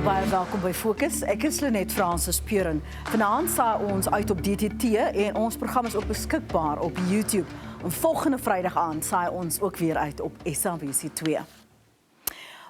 Baie welkom by Fokus. Ek is Lenet Francis Puren. Vanaand saai ons uit op DTT en ons program is ook beskikbaar op YouTube. En volgende Vrydag aand saai ons ook weer uit op SABC 2.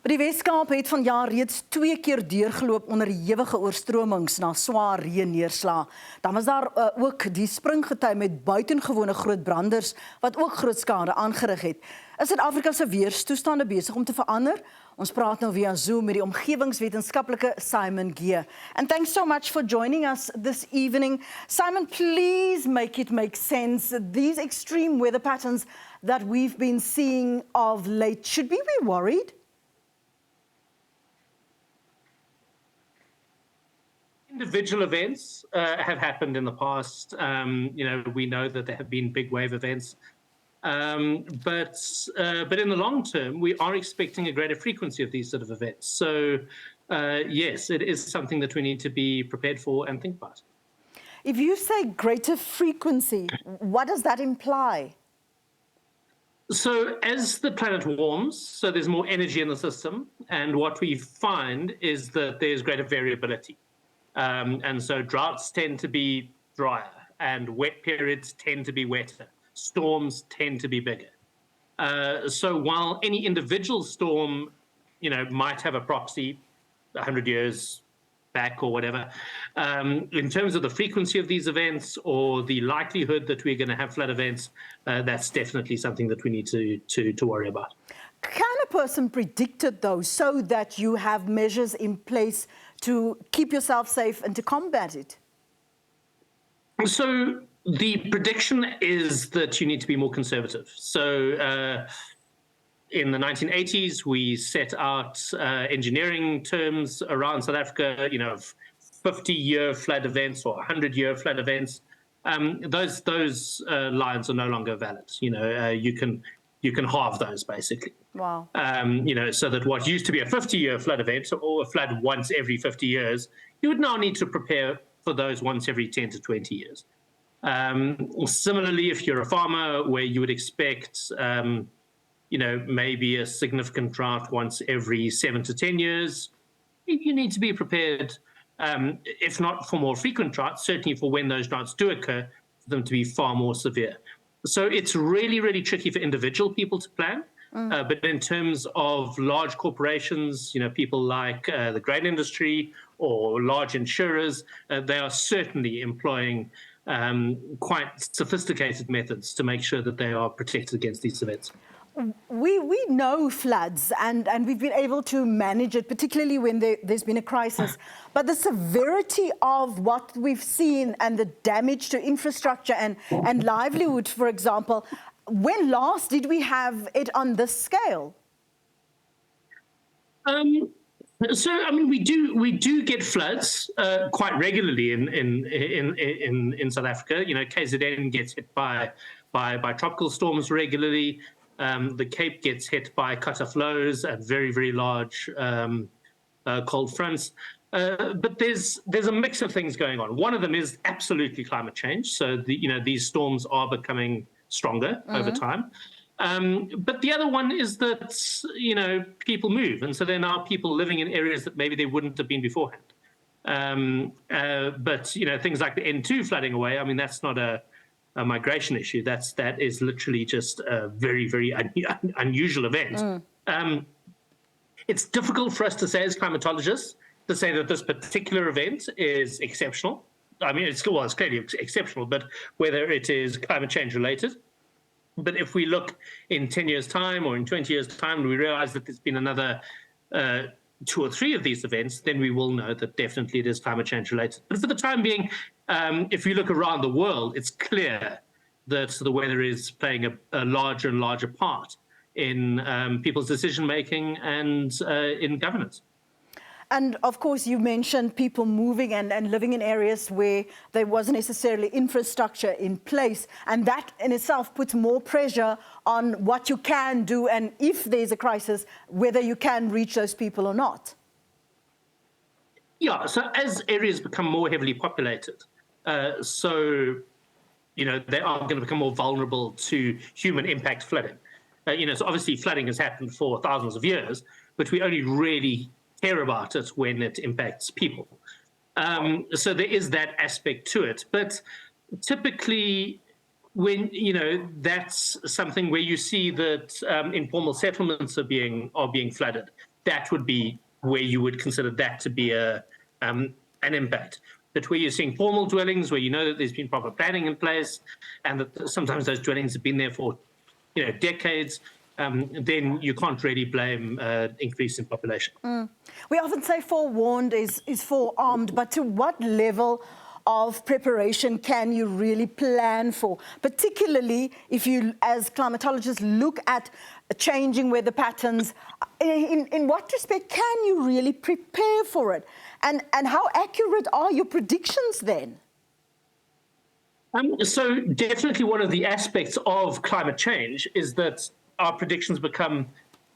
Maar die Wes-Kaap het vanjaar reeds 2 keer deurgeloop onder ewige oorstromings na swaar reën neerslae. Dan was daar ook die springgety met buitengewone groot branders wat ook groot skade aangerig het. Is Suid-Afrika se weerstoestande besig om te verander? Ons praat nou via Zoom met die omgewingswetenskaplike Simon Geer. And thanks so much for joining us this evening. Simon, please make it make sense. These extreme weather patterns that we've been seeing of late, should we be worried? Individual events have happened in the past. We know that there have been big wave events. But in the long term, we are expecting a greater frequency of these sort of events. So, yes, it is something that we need to be prepared for and think about. If you say greater frequency, what does that imply? So as the planet warms, so there's more energy in the system. And what we find is that there's greater variability. And so droughts tend to be drier and wet periods tend to be wetter. Storms tend to be bigger. So while any individual storm, might have a proxy 100 years back or whatever, in terms of the frequency of these events or the likelihood that we're going to have flood events, that's definitely something that we need to worry about. Can a person predict it, though, so that you have measures in place to keep yourself safe and to combat it? So the prediction is that you need to be more conservative. So in the 1980s, we set out engineering terms around South Africa, 50-year flood events or 100-year flood events. Those lines are no longer valid. You can halve those, basically. Wow. So that what used to be a 50-year flood event or a flood once every 50 years, you would now need to prepare for those once every 10 to 20 years. Similarly, if you're a farmer where you would expect, maybe a significant drought once every 7 to 10 years, you need to be prepared, if not for more frequent droughts, certainly for when those droughts do occur, for them to be far more severe. So it's really, really tricky for individual people to plan. But in terms of large corporations, people like the grain industry or large insurers, they are certainly employing quite sophisticated methods to make sure that they are protected against these events. We know floods and we've been able to manage it, particularly when there's been a crisis. But the severity of what we've seen and the damage to infrastructure and livelihood, for example, when last did we have it on this scale? We do get floods quite regularly in South Africa. KZN gets hit by tropical storms regularly. The Cape gets hit by cutter flows and very, very large cold fronts. But there's a mix of things going on. One of them is absolutely climate change. So these storms are becoming stronger over time. But the other one is that, people move. And so there are now people living in areas that maybe they wouldn't have been beforehand. But things like the N2 flooding away, that's not a migration issue. That is literally just a very, very unusual event. It's difficult for us to say as climatologists to say that this particular event is exceptional. It's clearly exceptional, but whether it is climate change related. But if we look in 10 years' time or in 20 years' time, and we realize that there's been another 2 or 3 of these events, then we will know that definitely it is climate change related. But for the time being, if you look around the world, it's clear that the weather is playing a larger and larger part in people's decision making and in governance. And of course, you mentioned people moving and living in areas where there wasn't necessarily infrastructure in place. And that in itself puts more pressure on what you can do and if there's a crisis, whether you can reach those people or not. Yeah, so as areas become more heavily populated, they are going to become more vulnerable to human impact flooding. So obviously flooding has happened for thousands of years, but we only really care about it when it impacts people. So there is that aspect to it. But typically, when, that's something where you see that informal settlements are being flooded, that would be where you would consider that to be an impact. But where you're seeing formal dwellings, where you know that there's been proper planning in place, and that sometimes those dwellings have been there for decades, then you can't really blame increase in population. We often say forewarned is forearmed, but to what level of preparation can you really plan for, particularly if you, as climatologists, look at changing weather patterns? In what respect can you really prepare for it? And how accurate are your predictions then? So definitely one of the aspects of climate change is that our predictions become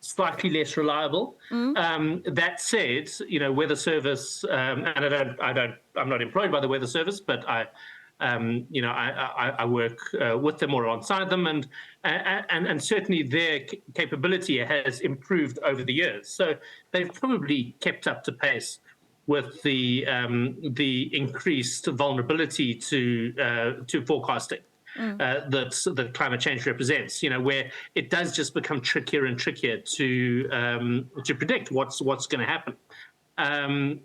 slightly less reliable. That said, Weather Service, and I'm not employed by the Weather Service, but I work with them or alongside them, and certainly their capability has improved over the years. So they've probably kept up to pace with the increased vulnerability to forecasting that climate change represents. Where it does just become trickier and trickier to predict what's going to happen. I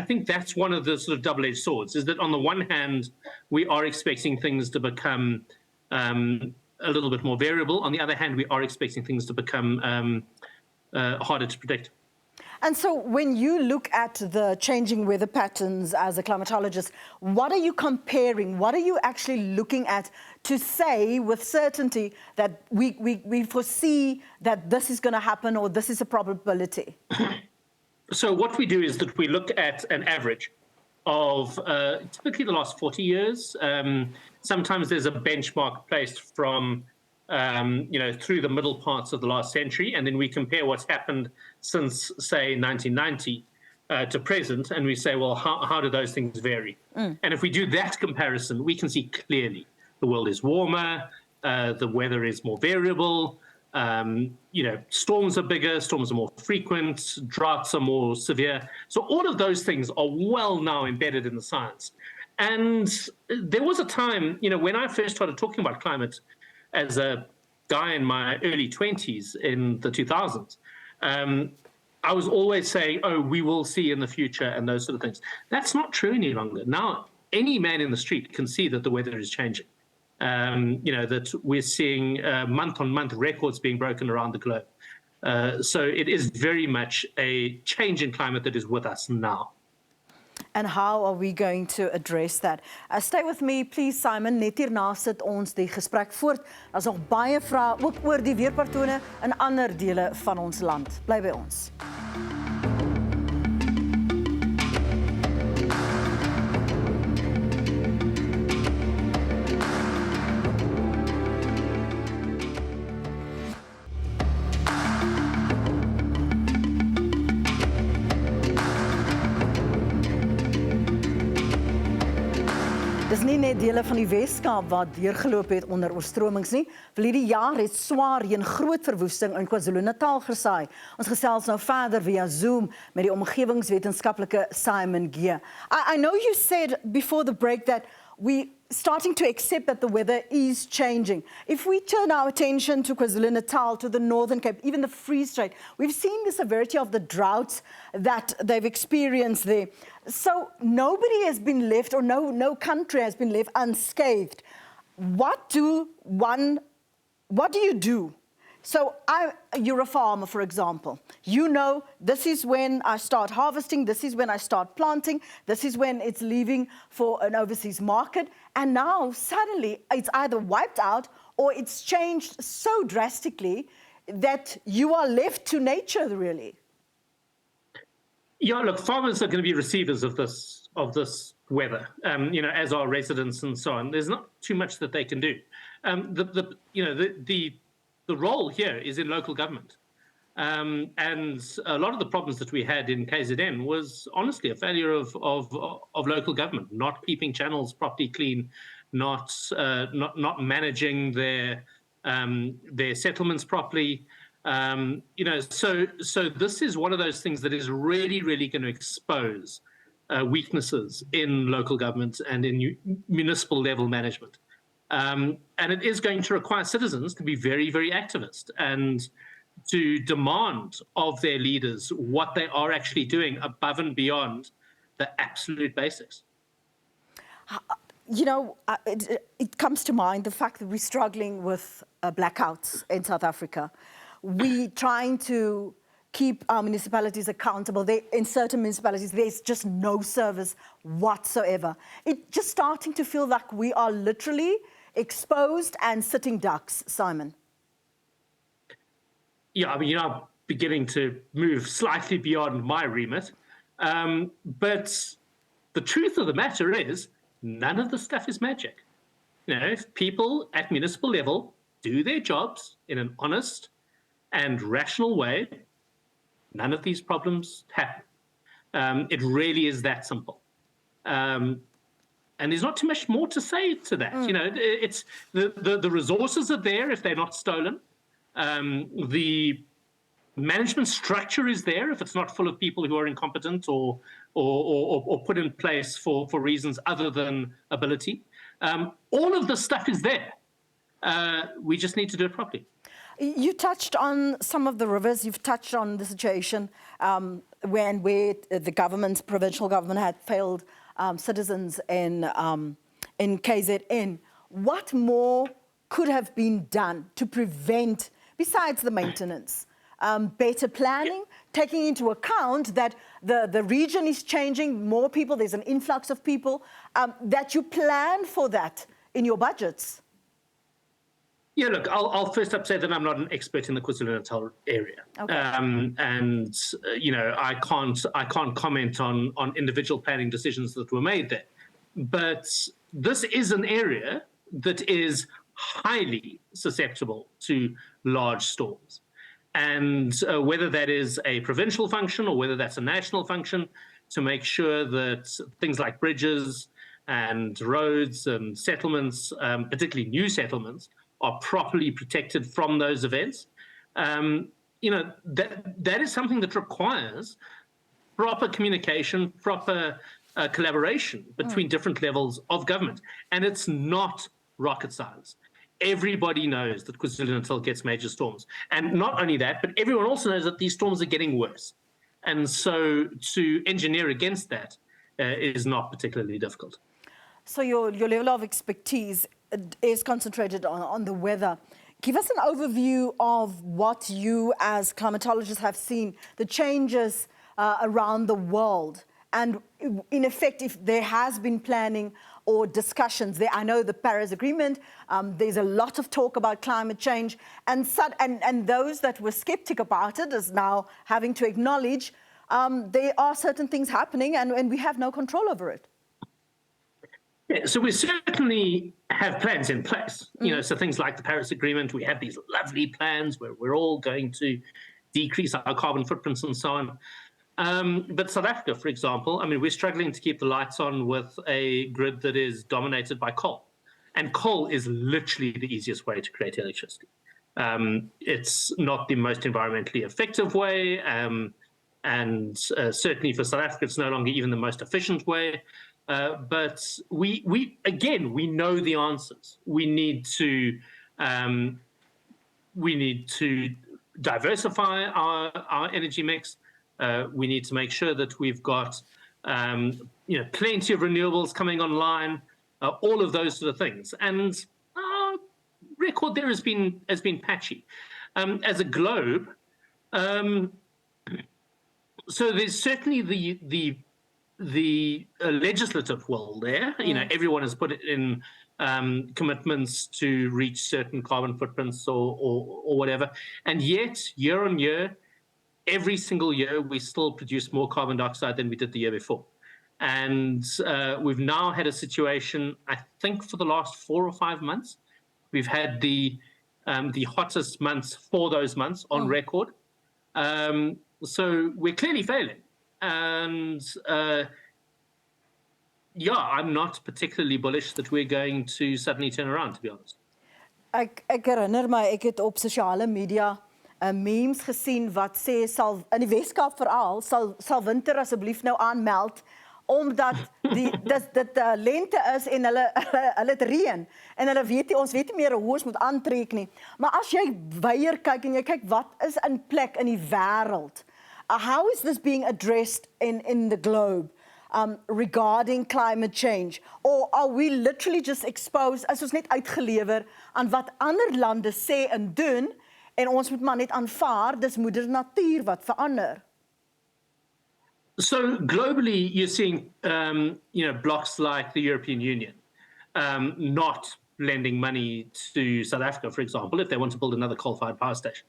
think that's one of the sort of double-edged swords, is that on the one hand, we are expecting things to become a little bit more variable. On the other hand, we are expecting things to become harder to predict. And so when you look at the changing weather patterns as a climatologist, what are you comparing? What are you actually looking at to say with certainty that we foresee that this is going to happen or this is a probability? So what we do is that we look at an average of typically the last 40 years. Sometimes there's a benchmark placed from through the middle parts of the last century, and then we compare what's happened since, say, 1990 to present, and we say, well, how do those things vary? And if we do that comparison, we can see clearly the world is warmer, the weather is more variable, storms are bigger, storms are more frequent, droughts are more severe. So all of those things are well now embedded in the science. And there was a time, when I first started talking about climate as a guy in my early 20s in the 2000s, I was always saying, oh, we will see in the future and those sort of things. That's not true any longer. Now, any man in the street can see that the weather is changing. That we're seeing month-on-month records being broken around the globe. So it is very much a change in climate that is with us now. And how are we going to address that? Stay with me, please, Simon. Net hierna sit ons die gesprek voort. Daar's nog baie vrae ook oor die weerpatrone in ander dele van ons land. Bly by ons. Dis nie net dele van die Wes-Kaap wat deurgeloop het onder oorstromings nie. Verlede jaar het Swaar een groot verwoesting in KwaZulu-Natal gesaai. Ons gesels nou verder via Zoom met die omgewingswetenskaplike Simon Geer. I know you said before the break that we starting to accept that the weather is changing. If we turn our attention to KwaZulu-Natal, to the Northern Cape, even the Free State, we've seen the severity of the droughts that they've experienced there. So nobody has been left, or no country has been left unscathed. What do you do? So you're a farmer, for example. You know, this is when I start harvesting, this is when I start planting, this is when it's leaving for an overseas market. And now suddenly it's either wiped out or it's changed so drastically that you are left to nature, really. Yeah, look, farmers are going to be receivers of this weather, as are residents and so on. There's not too much that they can do. The role here is in local government. And a lot of the problems that we had in KZN was honestly a failure of local government, not keeping channels properly clean, not managing their settlements properly. So this is one of those things that is really, really going to expose weaknesses in local government and in municipal level management. And it is going to require citizens to be very, very activist and to demand of their leaders what they are actually doing above and beyond the absolute basics. It comes to mind the fact that we're struggling with blackouts in South Africa. We're trying to keep our municipalities accountable. In certain municipalities, there's just no service whatsoever. It's just starting to feel like we are literally exposed and sitting ducks, Simon. Yeah, I'm beginning to move slightly beyond my remit. But the truth of the matter is, none of the stuff is magic. If people at municipal level do their jobs in an honest and rational way, none of these problems happen. It really is that simple. And there's not too much more to say to that. It's the resources are there if they're not stolen. The management structure is there if it's not full of people who are incompetent or put in place for reasons other than ability. All of this stuff is there. We just need to do it properly. You touched on some of the rivers. You've touched on the situation where the provincial government had failed citizens in KZN. What more could have been done to prevent, besides the maintenance, better planning, taking into account that the region is changing, more people, there's an influx of people, that you plan for that in your budgets? Yeah, look, I'll first up say that I'm not an expert in the KwaZulu-Natal area. Okay. I can't comment on individual planning decisions that were made there. But this is an area that is highly susceptible to large storms. And whether that is a provincial function or whether that's a national function, to make sure that things like bridges and roads and settlements, particularly new settlements, are properly protected from those events. That is something that requires proper communication, proper collaboration between different levels of government. And it's not rocket science. Everybody knows that KwaZulu-Natal gets major storms. And not only that, but everyone also knows that these storms are getting worse. And so to engineer against that is not particularly difficult. So your level of expertise is concentrated on the weather. Give us an overview of what you as climatologists have seen, the changes around the world. And in effect, if there has been planning or discussions there, I know the Paris Agreement, there's a lot of talk about climate change, and those that were skeptic about it is now having to acknowledge there are certain things happening and we have no control over it. Yeah, so we certainly have plans in place. So things like the Paris Agreement, we have these lovely plans where we're all going to decrease our carbon footprints and so on. But South Africa, for example, we're struggling to keep the lights on with a grid that is dominated by coal. And coal is literally the easiest way to create electricity. It's not the most environmentally effective way, and certainly for South Africa, it's no longer even the most efficient way. But we know the answers. We need to diversify our energy mix. We need to make sure that we've got plenty of renewables coming online. All of those sort of things. And our record there has been patchy. As a globe, so there's certainly the legislative will there. Everyone has put in commitments to reach certain carbon footprints or whatever. And yet, year on year, every single year, we still produce more carbon dioxide than we did the year before. And we've now had a situation, I think for the last 4 or 5 months, we've had the hottest months for those months on record. So we're clearly failing. And I'm not particularly bullish that we're going to suddenly turn around, to be honest. Ek herinner my, ek het op sosiale media memes gesien wat sê sal in die Wes-Kaap veral sal winter asseblief nou aanmeld omdat dit lente is en hulle het reën en hulle weet nie, ons weet nie meer hoe ons moet aantrek nie. Maar as jy weier kyk en jy kyk wat is in plek in die wêreld, how is this being addressed in the globe regarding climate change? Or are we literally just exposed, as ons net uitgelewer aan wat ander lande sê en doen en ons moet maar net aanvaar, dis moeder natuur wat verander? So globally, you're seeing, blocks like the European Union not lending money to South Africa, for example, if they want to build another coal-fired power station.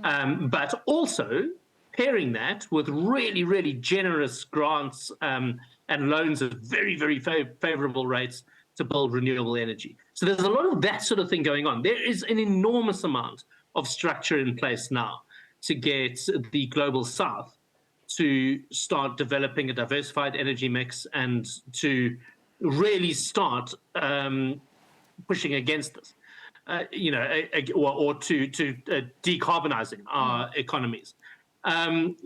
But also pairing that with really, really generous grants and loans at very, very favorable rates to build renewable energy. So there's a lot of that sort of thing going on. There is an enormous amount of structure in place now to get the global south to start developing a diversified energy mix and to really start pushing against this, or to decarbonizing our economies.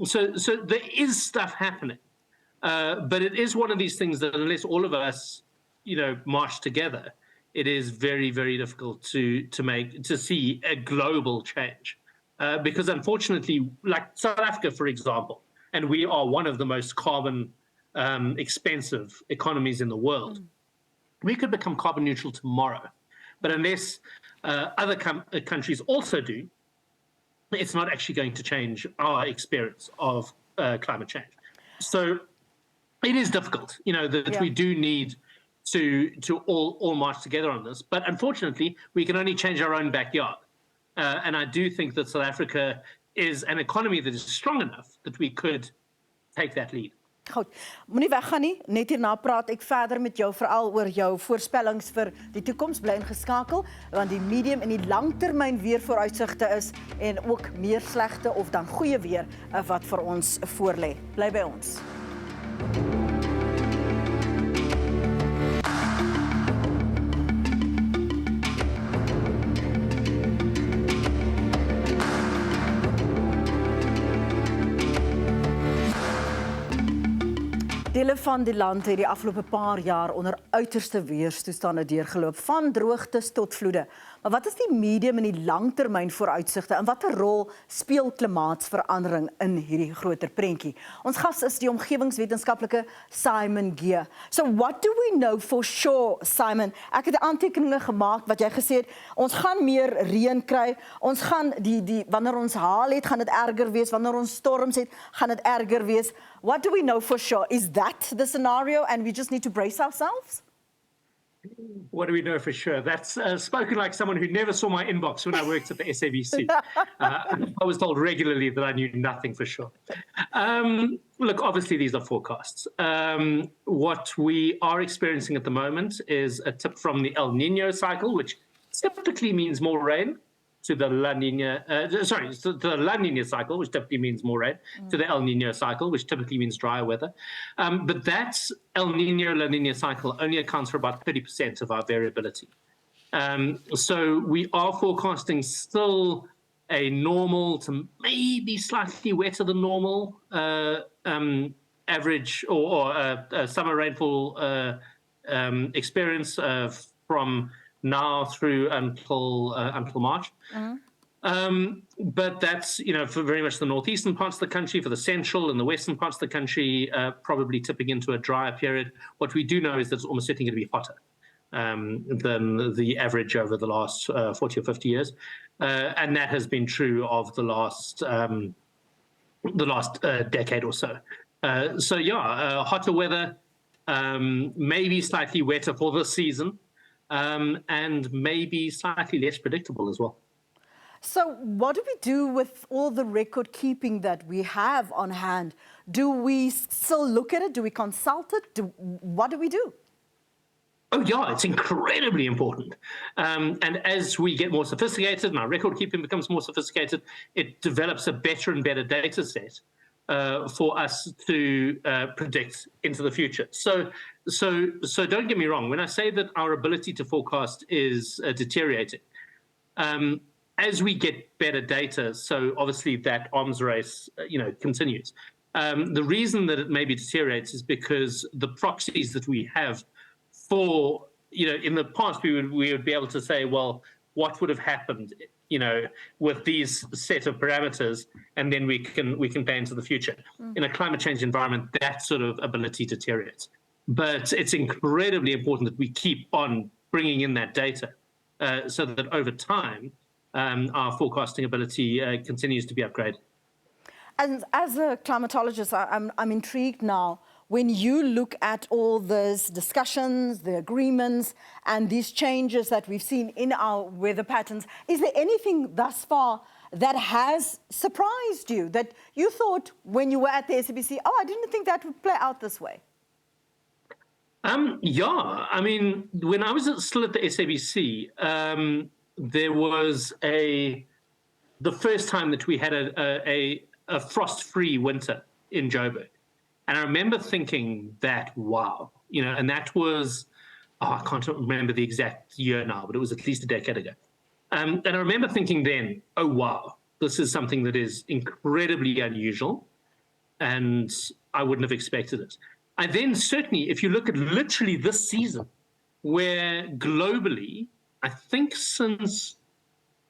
So there is stuff happening, but it is one of these things that unless all of us, march together, it is very, very difficult to see a global change, because unfortunately, like South Africa, for example. And we are one of the most carbon expensive economies in the world. We could become carbon neutral tomorrow. But unless other countries also do, it's not actually going to change our experience of climate change. So it is difficult, that we do need to all march together on this. But unfortunately, we can only change our own backyard. And I do think that South Africa is an economy that is strong enough that we could take that lead. Goed, moenie weggaan nie, net hierna praat ek verder met jou veral oor jou voorspellings vir die toekoms, bly ingeskakel, want die medium en die langtermyn weervooruitsigte is en ook meer slegte of dan goeie weer wat vir ons voorlê. Bly by ons. Dele van die land het die afgelope paar jaar onder uiterste weerstoestande deurgeloop, van droogtes tot vloede. Maar wat is die medium en die langtermyn vooruitsigte en watter rol speel klimaatsverandering in hierdie groter prentjie? Ons gas is die omgewingswetenskaplike Simon Gee. So what do we know for sure, Simon? Ek het aantekeninge gemaak wat jy gesê het, ons gaan meer reën kry, ons gaan wanneer ons haal het, gaan dit erger wees, wanneer ons storms het, gaan dit erger wees. What do we know for sure? Is that the scenario and we just need to brace ourselves? What do we know for sure? That's spoken like someone who never saw my inbox when I worked at the SABC. I was told regularly that I knew nothing for sure. Look, obviously these are forecasts. What we are experiencing at the moment is a tip from the El Nino cycle, which typically means more rain, to the La Nina, to the La Nina cycle, which typically means more rain, to the El Nino cycle, which typically means drier weather. But that El Nino, La Nina cycle only accounts for about 30% of our variability. So we are forecasting still a normal to maybe slightly wetter than normal average or summer rainfall experience from now through until March. But that's, for very much the northeastern parts of the country, for the central and the western parts of the country, probably tipping into a drier period. What we do know is that it's almost certainly going to be hotter than the average over the last 40 or 50 years. And that has been true of the last decade or so. Hotter weather, maybe slightly wetter for this season. And maybe slightly less predictable as well. So what do we do with all the record keeping that we have on hand? Do we still look at it? Do we consult it? What do we do? Oh, yeah, it's incredibly important. And as we get more sophisticated and our record keeping becomes more sophisticated, it develops a better and better data set for us to predict into the future. So don't get me wrong. When I say that our ability to forecast is deteriorating, as we get better data, so obviously that arms race, continues. The reason that it maybe deteriorates is because the proxies that we have for, in the past we would be able to say, well, what would have happened, with these set of parameters, and then we can plan into the future. In a climate change environment, that sort of ability deteriorates. But it's incredibly important that we keep on bringing in that data so that over time, our forecasting ability continues to be upgraded. And as a climatologist, I'm intrigued now. When you look at all these discussions, the agreements, and these changes that we've seen in our weather patterns, is there anything thus far that has surprised you, that you thought when you were at the SABC, I didn't think that would play out this way? Yeah, I mean, when I was still at the SABC, there was the first time that we had a frost-free winter in Joburg. And I remember thinking that, wow, and that was, I can't remember the exact year now, but it was at least a decade ago. And I remember thinking then, oh, wow, this is something that is incredibly unusual, and I wouldn't have expected it. I then certainly, if you look at literally this season, where globally, I think since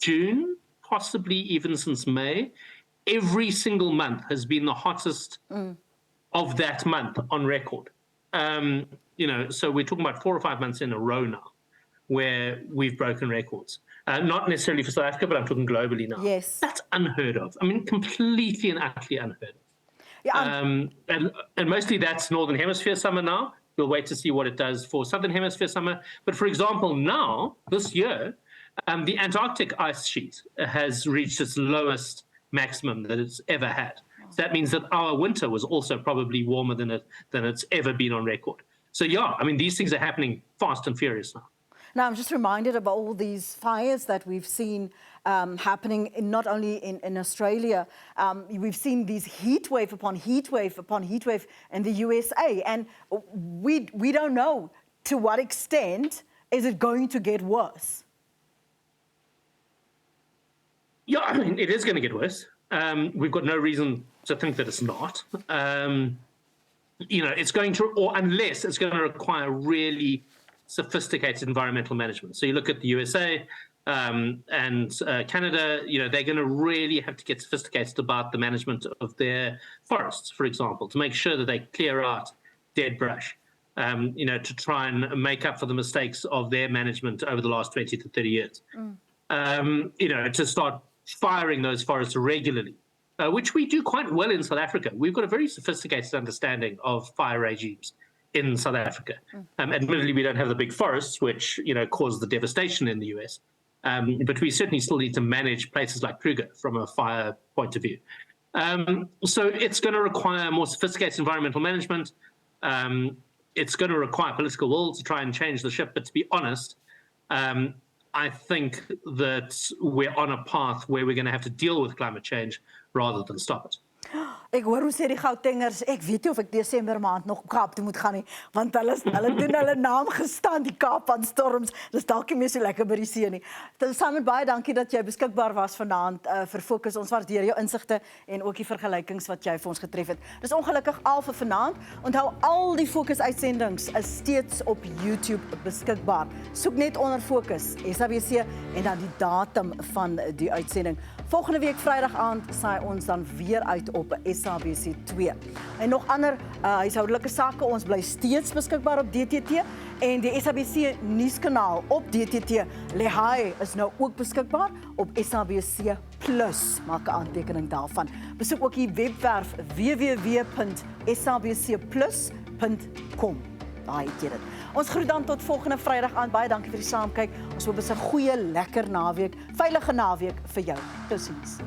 June, possibly even since May, every single month has been the hottest of that month on record. So we're talking about 4 or 5 months in a row now where we've broken records. Not necessarily for South Africa, but I'm talking globally now. Yes. That's unheard of. I mean, completely and utterly unheard of. Yeah, and mostly that's Northern Hemisphere summer now. We'll wait to see what it does for Southern Hemisphere summer. But for example, now, this year, the Antarctic ice sheet has reached its lowest maximum that it's ever had. So that means that our winter was also probably warmer than it's ever been on record. So yeah, I mean, these things are happening fast and furious now. Now, I'm just reminded about all these fires that we've seen happening not only in Australia. We've seen these heat wave upon heat wave upon heat wave in the USA. And we don't know to what extent is it going to get worse. Yeah, I mean, it is going to get worse. We've got no reason to think that it's not. It's going to, or unless it's going to require really sophisticated environmental management. So you look at the USA and Canada, they're going to really have to get sophisticated about the management of their forests, for example, to make sure that they clear out dead brush, to try and make up for the mistakes of their management over the last 20 to 30 years. To start firing those forests regularly, which we do quite well in South Africa. We've got a very sophisticated understanding of fire regimes in South Africa. Admittedly, we don't have the big forests, which cause the devastation in the US. But we certainly still need to manage places like Kruger from a fire point of view. So it's going to require more sophisticated environmental management. It's going to require political will to try and change the ship. But to be honest, I think that we're on a path where we're going to have to deal with climate change rather than stop it. Ek hoor hoe sê die Gautengers, ek weet nie of ek Desember maand nog Kaap toe moet gaan nie, want hulle doen hulle naam gestaan, die Kaap aan storms. Dis dalk nie meer so lekker by die see nie. Samen baie dankie dat jy beskikbaar was vanaand vir Fokus. Ons waardeer jou insigte en ook die vergelykings wat jy vir ons getref het. Dis ongelukkig al vir vanaand. Onthou, al die Fokus uitsendings is steeds op YouTube beskikbaar. Soek net onder Fokus SABC en dan die datum van die uitsending. Volgende week Vrydag aand saai ons dan weer uit op SABC 2. En nog ander huishoudelike sake, ons bly steeds beskikbaar op DTT en die SABC nuuskanaal op DTT Lehai is nou ook beskikbaar op SABC+. Maak 'n aantekening daarvan. Besoek ook die webwerf www.sabcplus.com. Daai het jy dit. Ons groet dan tot volgende Vrydag aan. Baie dankie vir die saamkyk. Ons hoop 'n goeie, lekker naweek, veilige naweek vir jou. Totsiens.